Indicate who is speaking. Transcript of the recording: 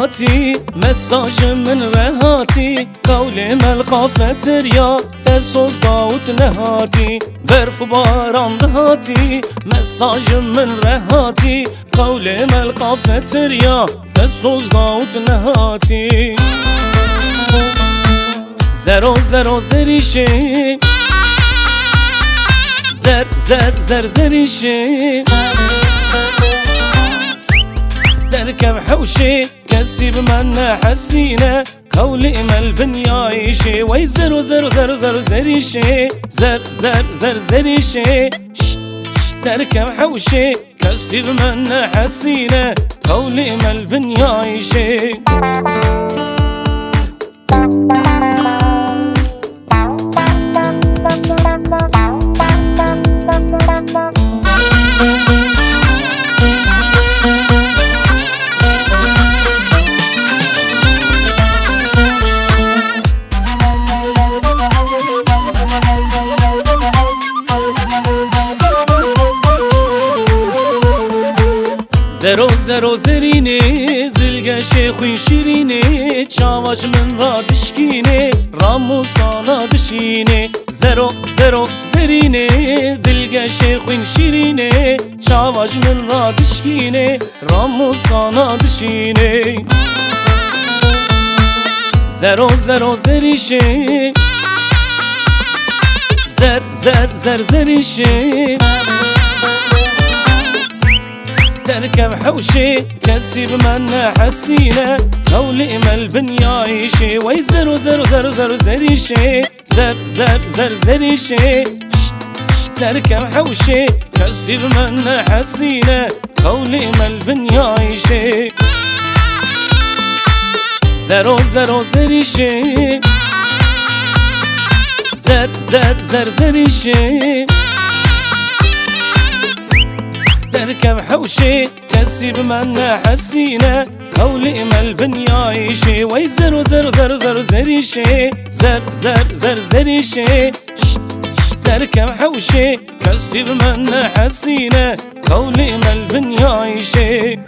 Speaker 1: هاتي مساج من رهاتي قولي ملقافة تريا تسوز داوت نهاتي برف باران دهاتي مساج من رهاتي قولي ملقافة تريا تسوز داوت نهاتي زرو زرو زريشي زر زر زر زريشي دركب حوشي كسب من حسينة قولي مال بنيايشي وي زرو زرو زرو زرو زريشي زر زر زر زريشي دركب حوشي كسب من حسينة قولي مال بنيايشي زرو زرو زريني دلقى شيخوي شيريني چاواج من را دشكيني رامو سانا دشيني زرو زرو زريني دلقى شيخوي شيريني چاواج من را دشكيني رامو سانا دشيني زرو زرو زريشي زر زر زر زريشي دركب حوشي كسب من حسينة قولي مال بنيايشي وي زرو زرو زرو زرو زريشي زر زر زر زريشي دركب حوشي كسب من حسينة قولي مال بنيايشي زرو زرو زريشي زر زر زر زريشي دركب حوشي كسب من حسينة قولي مال بنيايشي وي زرو زرو زرو زرو زريشي زر زر زر زريشي دركب حوشي كسب من حسينة قولي مال بنيايشي